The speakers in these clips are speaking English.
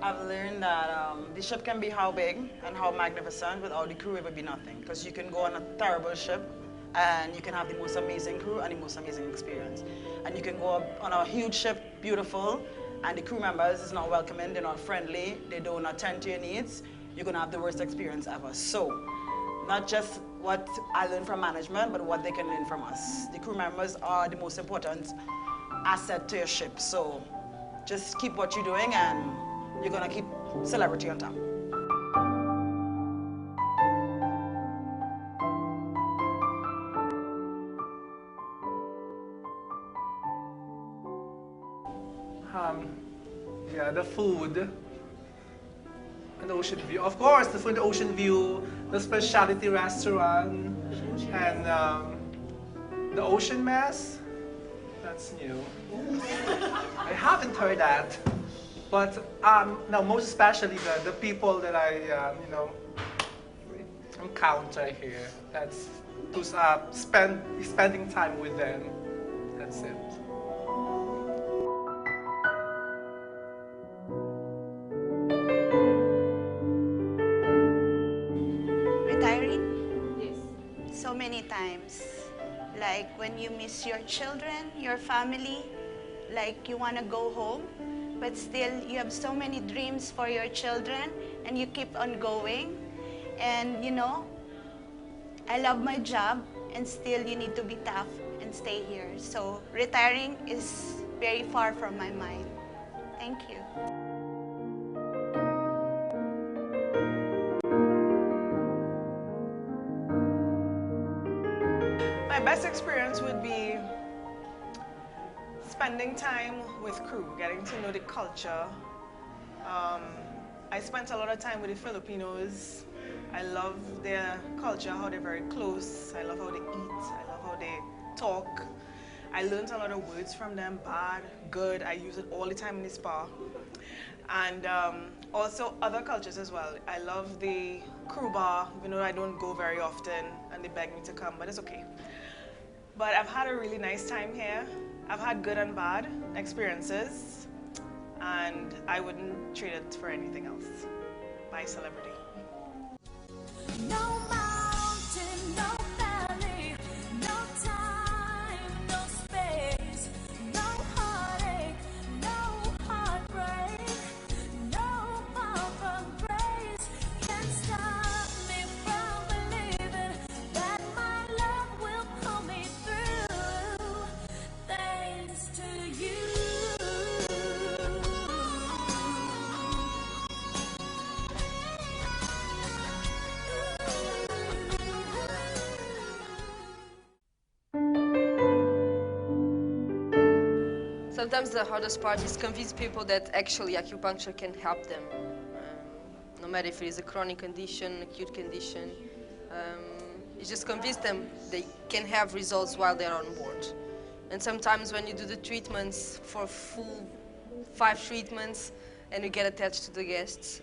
I've learned that the ship can be how big and how magnificent, without the crew it would be nothing. Because you can go on a terrible ship and you can have the most amazing crew and the most amazing experience. And you can go on a huge ship, beautiful, and the crew members is not welcoming, they're not friendly, they don't attend to your needs. You're gonna have the worst experience ever. So, not just what I learned from management, but what they can learn from us. The crew members are the most important asset to your ship. So, just keep what you're doing and you're gonna keep celebrity on top. Yeah, the food and the ocean view. Of course, the food and the ocean view, the specialty restaurant, and the ocean mess. That's new. I haven't heard that. But now, most especially the people that I, encounter here. That's to spending time with them. That's it. Retiring? Yes. So many times. Like when you miss your children, your family, like you want to go home, but still you have so many dreams for your children and you keep on going. And you know, I love my job and still you need to be tough and stay here. So retiring is very far from my mind. Thank you. My best experience would be spending time with crew, getting to know the culture. I spent a lot of time with the Filipinos. I love their culture, how they're very close. I love how they eat. I love how they talk. I learned a lot of words from them, bad, good. I use it all the time in the spa. And also other cultures as well. I love the crew bar, even though I don't go very often and they beg me to come, but it's okay. But I've had a really nice time here. I've had good and bad experiences, and I wouldn't trade it for anything else. Bye, celebrity. No mountain, no valley, no time, no space, no heartache, no heartbreak, no fall from grace can stop me from believing that my love will pull me through. Thanks to you. Sometimes the hardest part is convince people that actually acupuncture can help them. No matter if it is a chronic condition, acute condition, it's just convince them they can have results while they're on board. And sometimes when you do the treatments for full 5 treatments and you get attached to the guests,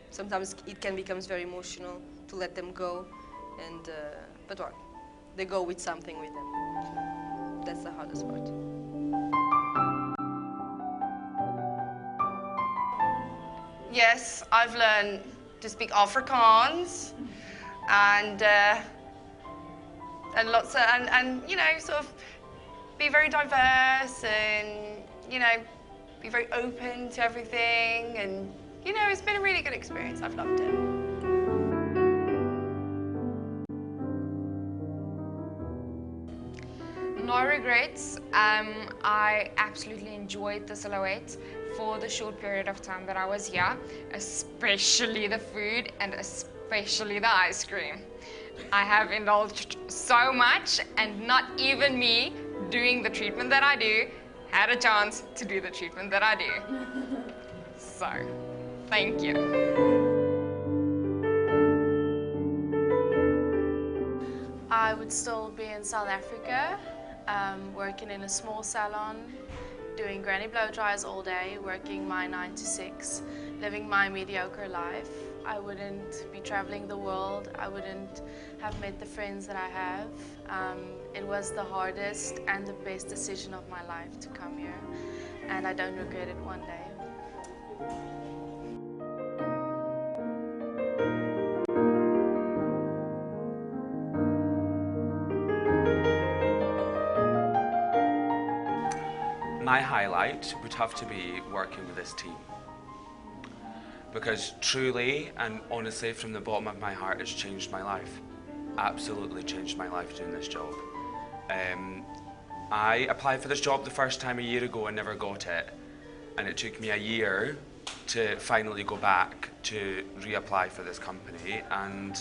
sometimes it can become very emotional to let them go. And but well, they go with something with them. That's the hardest part. Yes, I've learned to speak Afrikaans and lots of, and you know, sort of be very diverse and, you know, be very open to everything, and, you know, it's been a really good experience. I've loved it. No regrets. I absolutely enjoyed the Silhouette for the short period of time that I was here, especially the food and especially the ice cream. I have indulged so much, and not even me doing the treatment that I do had a chance to do the treatment that I do. So, thank you. I would still be in South Africa, working in a small salon, doing granny blow dries all day, working my 9 to 6, living my mediocre life. I wouldn't be traveling the world. I wouldn't have met the friends that I have. It was the hardest and the best decision of my life to come here, and I don't regret it one day. my highlight would have to be working with this team. Because truly and honestly, from the bottom of my heart, it's changed my life. Absolutely changed my life doing this job. I applied for this job the first time a year ago and never got it. And it took me a year to finally go back to reapply for this company. And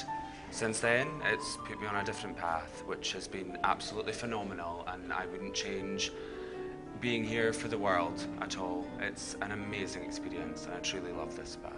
since then, it's put me on a different path, which has been absolutely phenomenal. And I wouldn't change being here for the world at all. It's an amazing experience and I truly love this spa.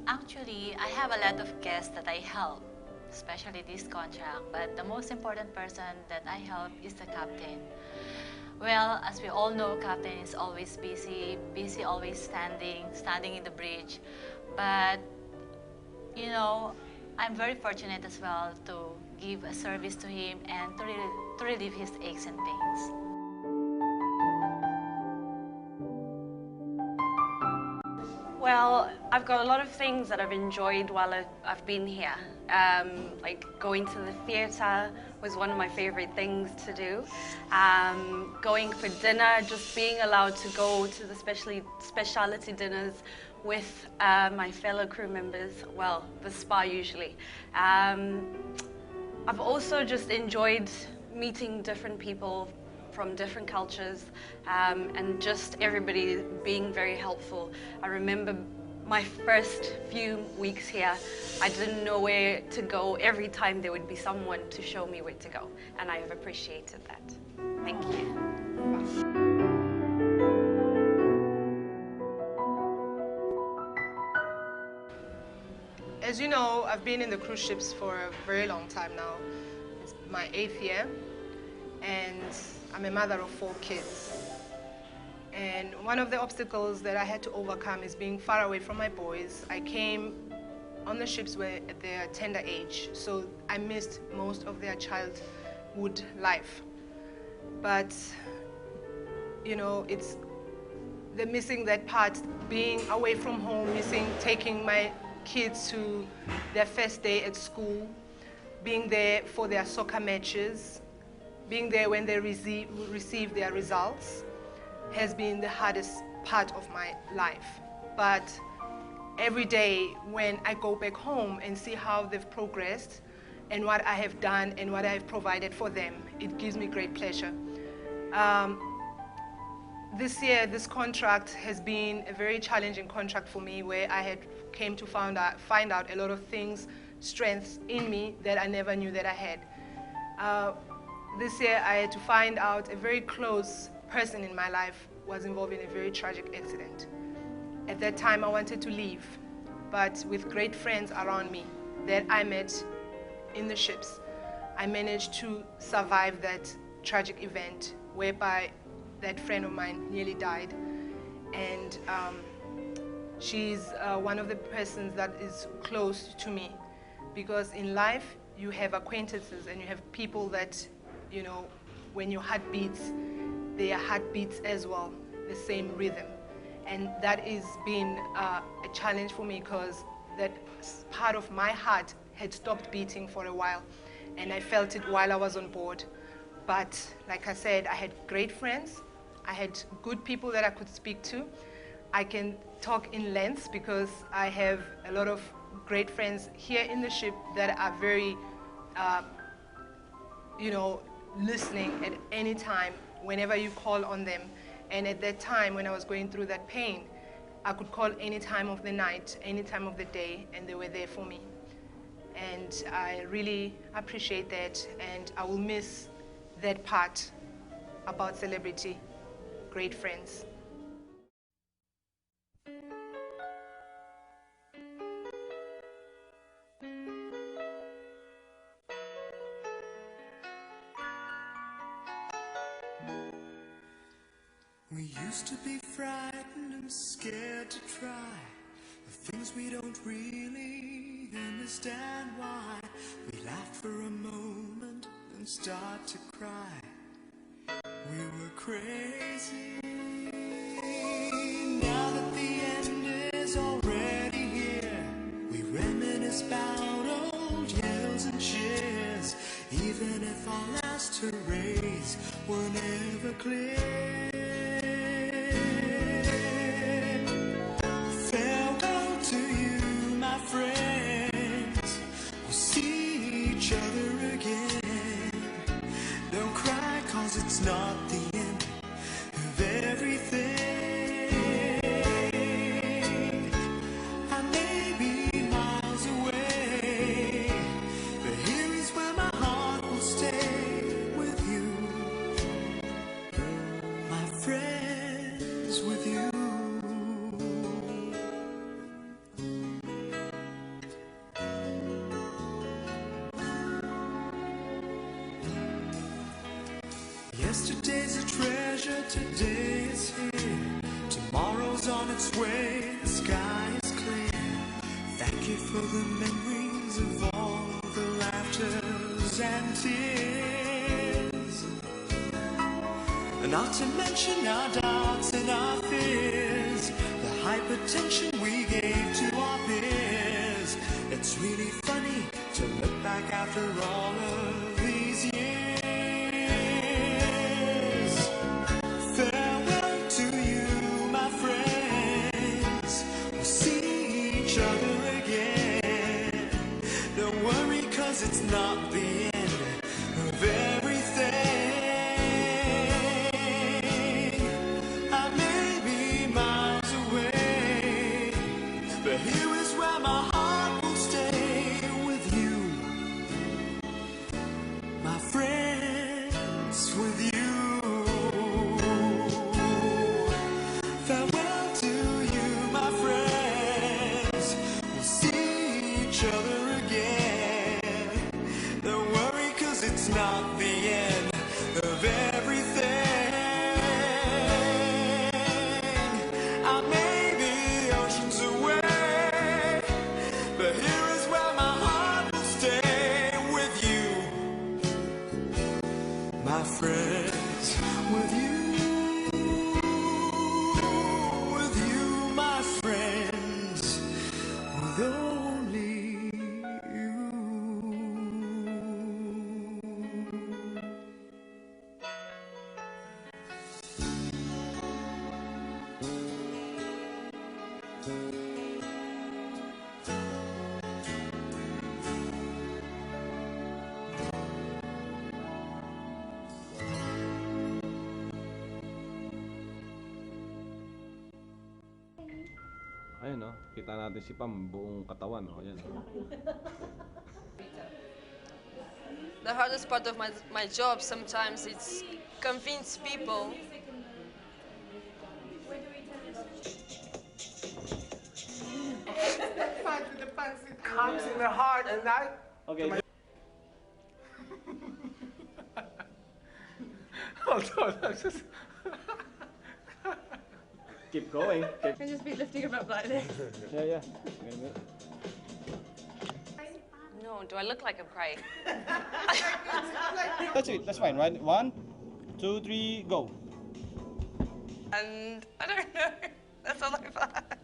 Actually, I have a lot of guests that I help, especially this contract, but the most important person that I help is the captain. Well, as we all know, captain is always busy, always standing in the bridge. But, you know, I'm very fortunate as well to give a service to him and to relieve his aches and pains. Well, I've got a lot of things that I've enjoyed while I've been here. Like going to the theatre was one of my favorite things to do. Going for dinner, just being allowed to go to the specialty dinners with my fellow crew members, well, the spa usually. I've also just enjoyed meeting different people from different cultures, and just everybody being very helpful. I remember my first few weeks here, I didn't know where to go. Every time there would be someone to show me where to go, and I have appreciated that. Thank you. As you know, I've been in the cruise ships for a very long time now. It's my 8th year, and I'm a mother of 4 kids. And one of the obstacles that I had to overcome is being far away from my boys. I came on the ships were at their tender age, so I missed most of their childhood life. But, you know, it's the missing that part, being away from home, missing taking my kids to their first day at school, being there for their soccer matches, being there when they receive their results, has been the hardest part of my life. But every day when I go back home and see how they've progressed and what I have done and what I have provided for them, it gives me great pleasure. This year, this contract has been a very challenging contract for me, where I had came to find out a lot of things, strengths in me that I never knew that I had. This year, I had to find out a very close person in my life was involved in a very tragic accident. At that time, I wanted to leave, but with great friends around me that I met in the ships, I managed to survive that tragic event, whereby that friend of mine nearly died. And she's one of the persons that is close to me, because in life you have acquaintances and you have people that, you know, when your heart beats, their heart beats as well, the same rhythm. And that has been a challenge for me, because that part of my heart had stopped beating for a while, and I felt it while I was on board. But like I said, I had great friends, I had good people that I could speak to. I can talk in lengths because I have a lot of great friends here in the ship that are very, you know, listening at any time whenever you call on them. And at that time, when I was going through that pain, I could call any time of the night, any time of the day, and they were there for me. And I really appreciate that, and I will miss that part about Celebrity. Great friends. We used to be frightened and scared to try the things we don't really understand why. We laughed for a moment and start to cry. We were crazy. Now that the end is already here, we reminisce about old yells and cheers, even if our last hurrays were never clear. Farewell to you, my friends. We'll see each other again. Don't cry, 'cause it's not the end of everything. I may be miles away, but here is where my heart will stay with you, my friends, with you. Yesterday's a treasure, today is here. Tomorrow's on its way, the sky is clear. Thank you for the memories of all the laughters and tears. And not to mention our doubts and our fears, the hypertension we gave to our peers. It's really funny to look back after all of these years. Farewell to you, my friends. We'll see each other again. Don't worry, 'cause it's not the end of everything. with only you. Ayun no, kita natin si Pam buong katawan oh, ayan. The hardest part of my job sometimes it's convince people. Fight with the pants, it comes in the heart and I... Okay. Hold on, I'm just... Keep going. Keep... Can just be lifting him up like this. Yeah. No, do I look like I'm crying? That's it, that's fine, right? 1, 2, 3, go. And I don't know. That's all I've had.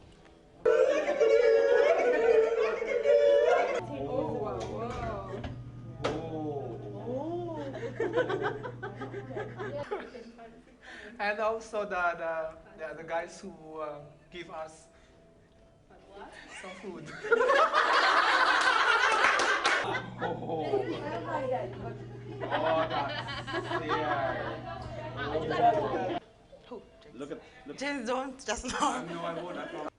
And also the guys who give us some food. Oh, Look at... Just don't, just not. No, I won't. I promise.